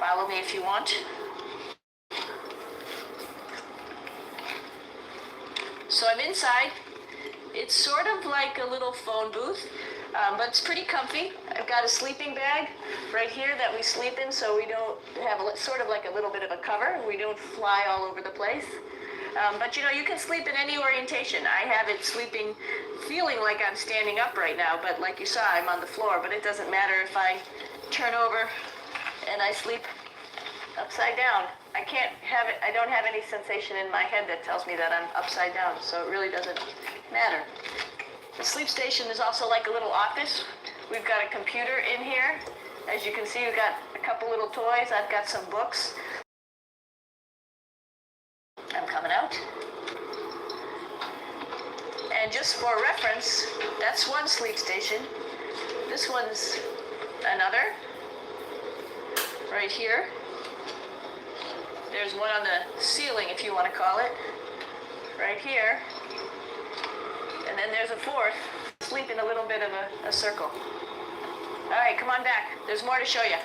Follow me if you want. So I'm inside. It's sort of like a little phone booth, but it's pretty comfy. I've got a sleeping bag right here that we sleep in, so we don't have sort of like a little bit of a cover. We don't fly all over the place. But you know, you can sleep in any orientation. I have it feeling like I'm standing up right now, but like you saw, I'm on the floor. But it doesn't matter if I turn over and I sleep upside down. I don't have any sensation in my head that tells me that I'm upside down, so it really doesn't matter. The sleep station is also like a little office. We've got a computer in here. As you can see, we've got a couple little toys. I've got some books. I'm coming out. And just for reference, that's one sleep station. This one's another, right here. There's one on the ceiling, if you want to call it, right here. And then there's a fourth, sleep in a little bit of a circle. All right, come on back. There's more to show you.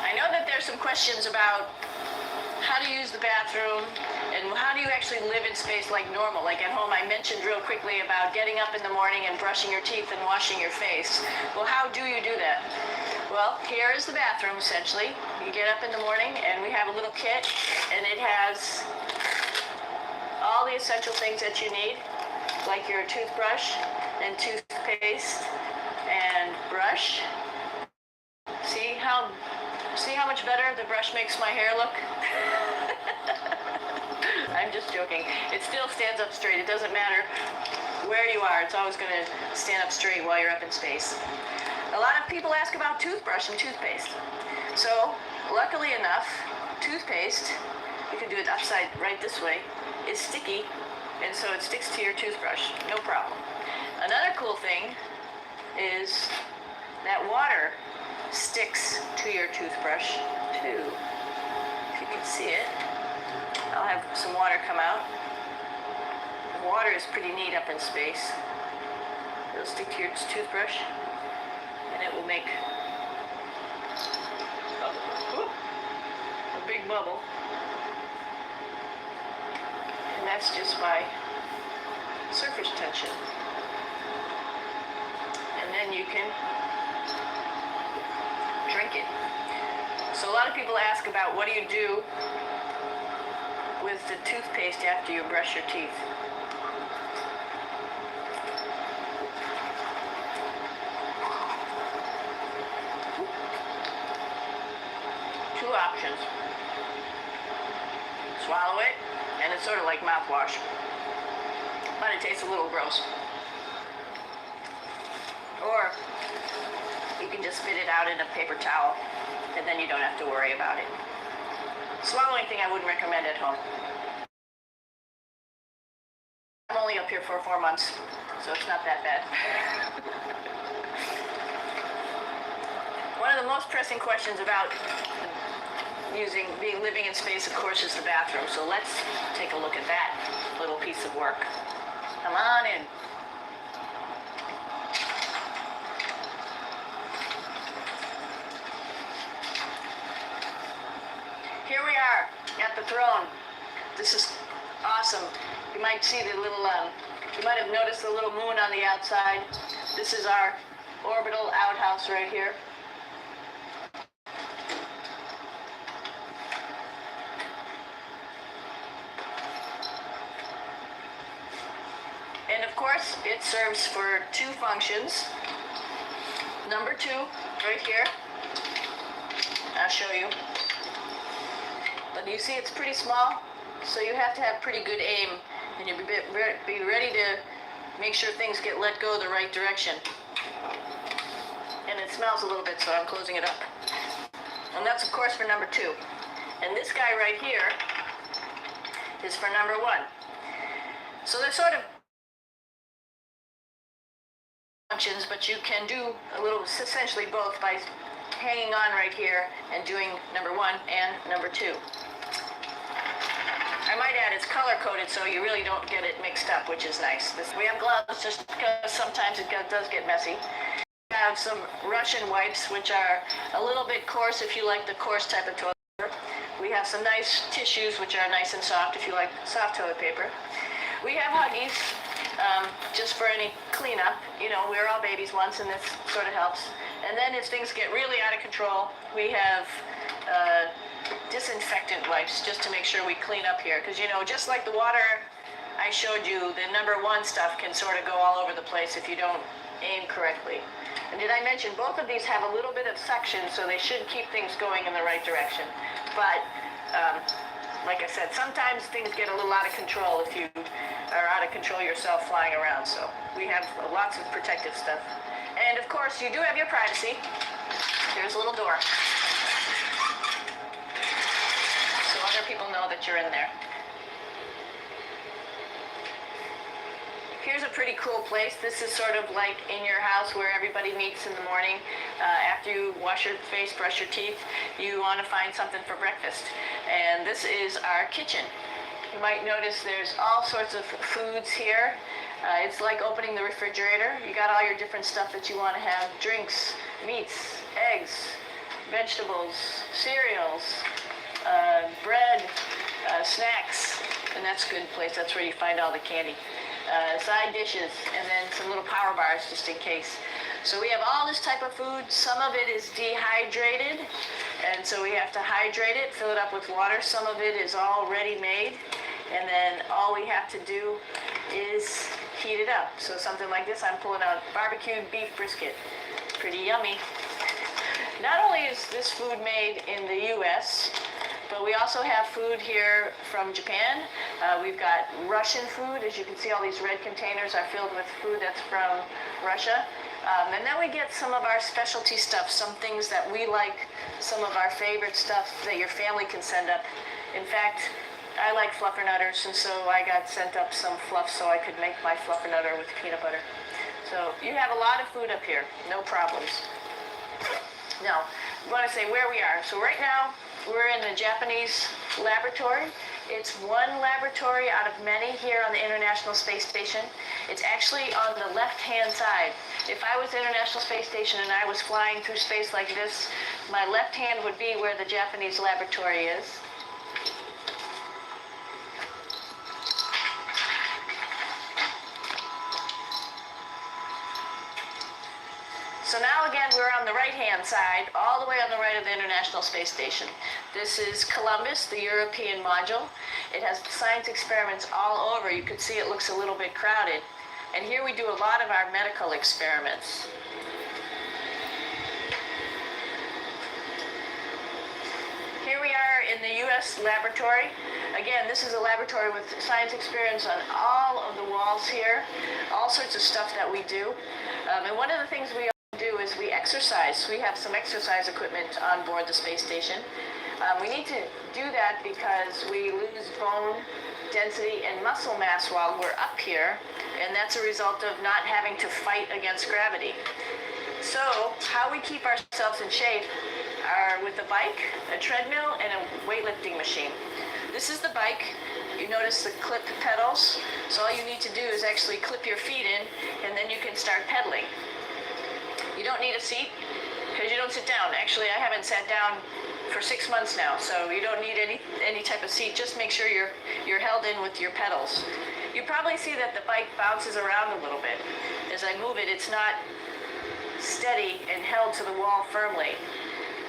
I know that there's some questions about how to use the bathroom and how do you actually live in space like normal. Like at home, I mentioned real quickly about getting up in the morning and brushing your teeth and washing your face. Well, how do you do that? Well, here is the bathroom, essentially. You get up in the morning and we have a little kit, and it has all the essential things that you need, like your toothbrush and toothpaste and brush. See how much better the brush makes my hair look? I'm just joking. It still stands up straight. It doesn't matter where you are. It's always going to stand up straight while you're up in space. A lot of people ask about toothbrush and toothpaste. So, luckily enough, toothpaste, you can do it upside right this way, is sticky, and so it sticks to your toothbrush. No problem. Another cool thing is that water sticks to your toothbrush too. If you can see it, I'll have some water come out. The water is pretty neat up in space. It'll stick to your toothbrush, and it will make a big bubble. And that's just by surface tension. And then you can drink it. So a lot of people ask about what do you do with the toothpaste after you brush your teeth. Two options. Swallow it, and it's sort of like mouthwash, but it tastes a little gross. Or you can just spit it out in a paper towel, and then you don't have to worry about it. Swallowing thing I wouldn't recommend at home. I'm only up here for 4 months, so it's not that bad. One of the most pressing questions about living in space, of course, is the bathroom. So let's take a look at that little piece of work. Come on in. Here we are at the throne. This is awesome. You might see the little, you might have noticed the little moon on the outside. This is our orbital outhouse right here. And of course, it serves for two functions. Number two, right here. I'll show you. But you see it's pretty small, so you have to have pretty good aim, and you'll be ready to make sure things get let go the right direction. And it smells a little bit, so I'm closing it up. And that's of course for number two. And this guy right here is for number one. So they're sort of functions, but you can do a little, essentially both, by hanging on right here and doing number one and number two. I might add it's color coded, so you really don't get it mixed up, which is nice. We have gloves just because sometimes it does get messy. have some Russian wipes, which are a little bit coarse if you like the coarse type of toilet paper. We have some nice tissues, which are nice and soft if you like soft toilet paper. We have Huggies, just for any cleanup. You know, we were all babies once, and this sort of helps. And then if things get really out of control, we have disinfectant wipes just to make sure we clean up here. Because, you know, just like the water I showed you, the number one stuff can sort of go all over the place if you don't aim correctly. And did I mention both of these have a little bit of suction, so they should keep things going in the right direction. But like I said, sometimes things get a little out of control if you are out of control yourself flying around. So we have lots of protective stuff. And of course, you do have your privacy. Here's a little door, so other people know that you're in there. Here's a pretty cool place. This is sort of like in your house where everybody meets in the morning. After you wash your face, brush your teeth, you want to find something for breakfast. And this is our kitchen. You might notice there's all sorts of foods here. It's like opening the refrigerator. You got all your different stuff that you want to have. Drinks, meats, eggs, vegetables, cereals, bread, snacks. And that's a good place. That's where you find all the candy. Side dishes, and then some little power bars just in case. So we have all this type of food. Some of it is dehydrated, and so we have to hydrate it, fill it up with water. Some of it is all ready-made, and then all we have to do is heat it up. So something like this, I'm pulling out barbecued beef brisket. Pretty yummy. Not only is this food made in the U.S., but we also have food here from Japan. We've got Russian food. As you can see, all these red containers are filled with food that's from Russia. And then we get some of our specialty stuff, some things that we like, some of our favorite stuff that your family can send up. In fact, I like fluffernutters, and so I got sent up some fluff so I could make my fluffernutter with peanut butter. So you have a lot of food up here, no problems. Now, I want to say where we are. So right now, we're in the Japanese laboratory. It's one laboratory out of many here on the International Space Station. It's actually on the left-hand side. If I was the International Space Station and I was flying through space like this, my left hand would be where the Japanese laboratory is. So now again, we're on the right-hand side, all the way on the right of the International Space Station. This is Columbus, the European module. It has science experiments all over. You can see it looks a little bit crowded. And here we do a lot of our medical experiments. Here we are in the U.S. laboratory. Again, this is a laboratory with science experiments on all of the walls here, all sorts of stuff that we do. And one of the things we do is we exercise. We have some exercise equipment on board the space station. We need to do that because we lose bone density and muscle mass while we're up here, and that's a result of not having to fight against gravity. So how we keep ourselves in shape are with a bike, a treadmill, and a weightlifting machine. This is the bike. You notice the clip pedals. So all you need to do is actually clip your feet in, and then you can start pedaling. You don't need a seat because you don't sit down. Actually, I haven't sat down for 6 months now, so you don't need any type of seat. Just make sure you're held in with your pedals. You probably see that the bike bounces around a little bit. As I move it, it's not steady and held to the wall firmly.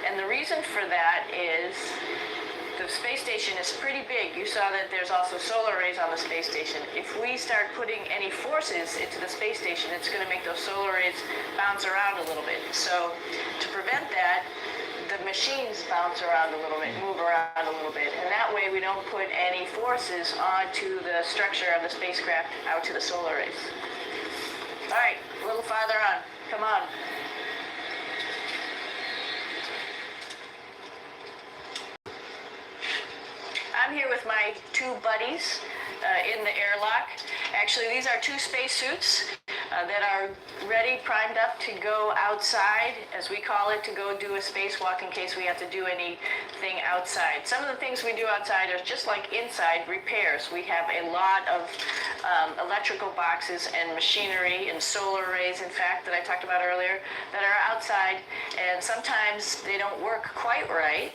And the reason for that is the space station is pretty big. You saw that there's also solar arrays on the space station. If we start putting any forces into the space station, it's going to make those solar arrays bounce around a little bit. So to prevent that, the machines bounce around a little bit, move around a little bit, and that way we don't put any forces onto the structure of the spacecraft out to the solar arrays. All right, a little farther on. Come on. I'm here with my two buddies in the airlock. Actually, these are two spacesuits. that are ready, primed up to go outside, as we call it, to go do a spacewalk in case we have to do anything outside. Some of the things we do outside are just like inside repairs. We have a lot of electrical boxes and machinery and solar arrays, in fact, that I talked about earlier, that are outside, and sometimes they don't work quite right.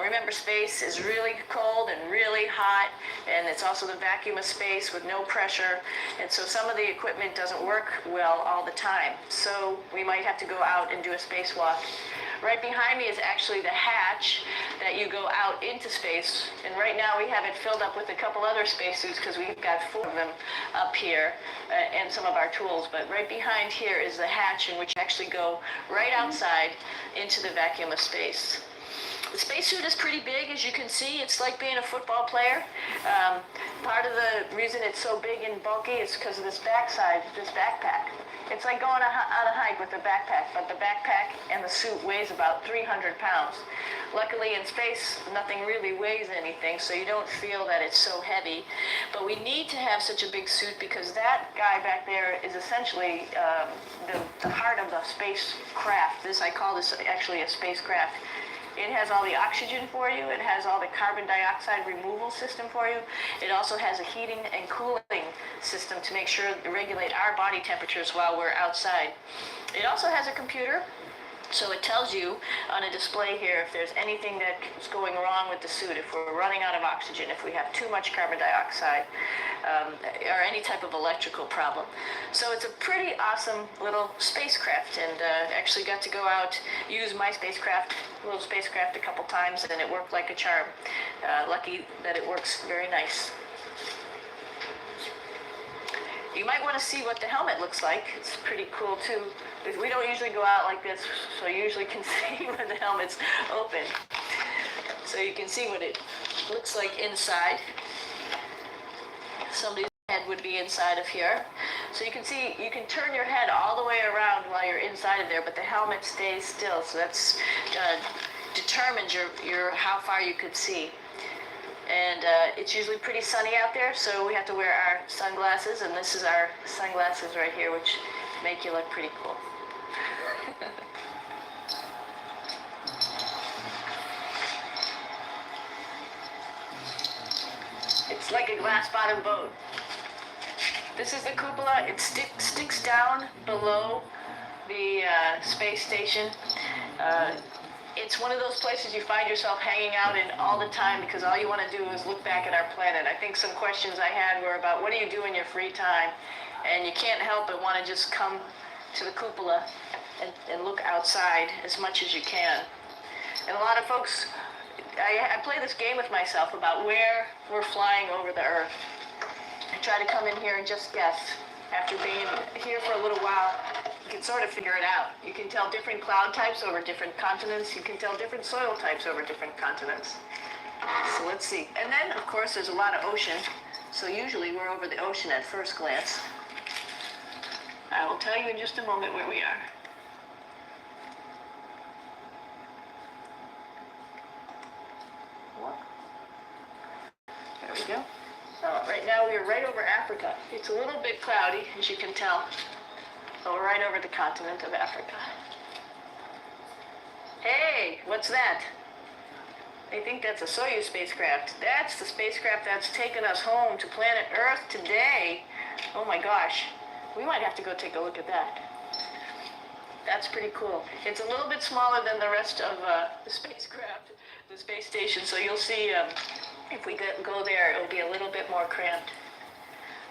Remember, space is really cold and really hot, and it's also the vacuum of space with no pressure, and so some of the equipment doesn't work well all the time. So we might have to go out and do a spacewalk. Right behind me is actually the hatch that you go out into space, and right now we have it filled up with a couple other spacesuits because we've got 4 of them up here and some of our tools, but right behind here is the hatch in which you actually go right outside into the vacuum of space. The spacesuit is pretty big, as you can see. It's like being a football player. Part of the reason it's so big and bulky is because of this backside, this backpack. It's like going on a hike with a backpack, but the backpack and the suit weighs about 300 pounds. Luckily in space, nothing really weighs anything, so you don't feel that it's so heavy. But we need to have such a big suit because that guy back there is essentially the heart of the spacecraft. I call this actually a spacecraft. It has all the oxygen for you. It has all the carbon dioxide removal system for you. It also has a heating and cooling system to make sure to regulate our body temperatures while we're outside. It also has a computer. So it tells you on a display here if there's anything that's going wrong with the suit, if we're running out of oxygen, if we have too much carbon dioxide, or any type of electrical problem. So it's a pretty awesome little spacecraft, and actually got to go out, use my little spacecraft a couple times, and it worked like a charm. Lucky that it works very nice. You might want to see what the helmet looks like. It's pretty cool too. We don't usually go out like this, so you usually can see when the helmet's open. So you can see what it looks like inside. Somebody's head would be inside of here. So you can see, you can turn your head all the way around while you're inside of there, but the helmet stays still. So that's determines how far you could see. And it's usually pretty sunny out there, so we have to wear our sunglasses, and this is our sunglasses right here, which make you look pretty cool. It's like a glass-bottom boat. This is the cupola. It sticks down below the space station. It's one of those places you find yourself hanging out in all the time because all you want to do is look back at our planet. I think some questions I had were about what do you do in your free time? And you can't help but want to just come to the cupola and look outside as much as you can. And a lot of folks, I play this game with myself about where we're flying over the Earth. I try to come in here and just guess. After being here for a little while, you can sort of figure it out. You can tell different cloud types over different continents. You can tell different soil types over different continents. So let's see. And then, of course, there's a lot of ocean. So usually we're over the ocean at first glance. I will tell you in just a moment where we are. There we go. Oh, right now we are right over Africa. It's a little bit cloudy, as you can tell. So we're right over the continent of Africa. Hey, what's that? I think that's a Soyuz spacecraft. That's the spacecraft that's taken us home to planet Earth today. Oh my gosh. We might have to go take a look at that. That's pretty cool. It's a little bit smaller than the rest of the spacecraft, the space station, so you'll see if we go there, it'll be a little bit more cramped.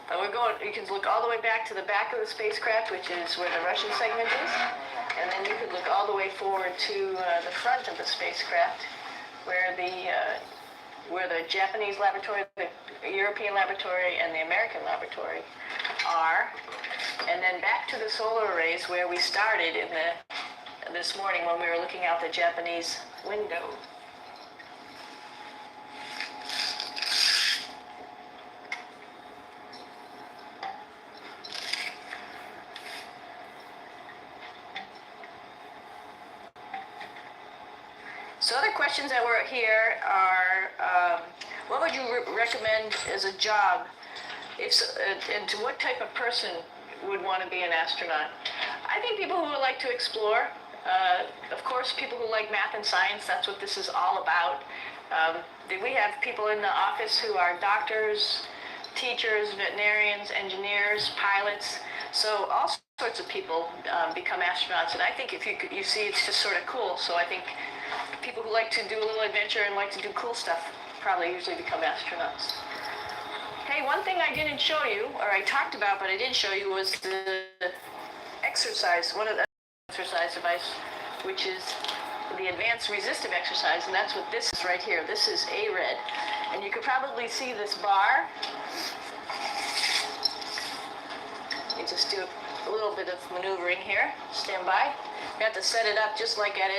But you can look all the way back to the back of the spacecraft, which is where the Russian segment is, and then you could look all the way forward to the front of the spacecraft, where the Japanese laboratory, the European laboratory, and the American laboratory are, and then back to the solar arrays where we started this morning when we were looking out the Japanese window. So other questions that were here are, what would you recommend as a job, and to what type of person would want to be an astronaut. I think people who would like to explore, of course, people who like math and science, that's what this is all about. We have people in the office who are doctors, teachers, veterinarians, engineers, pilots. So all sorts of people become astronauts. And I think if you see, it's just sort of cool. So I think people who like to do a little adventure and like to do cool stuff probably usually become astronauts. Hey, one thing I didn't show you, or I talked about, but I didn't show you, was the exercise, one of the exercise device, which is the advanced resistive exercise, and that's what this is right here. This is ARED. And you could probably see this bar. You just do a little bit of maneuvering here. Stand by. You have to set it up just like at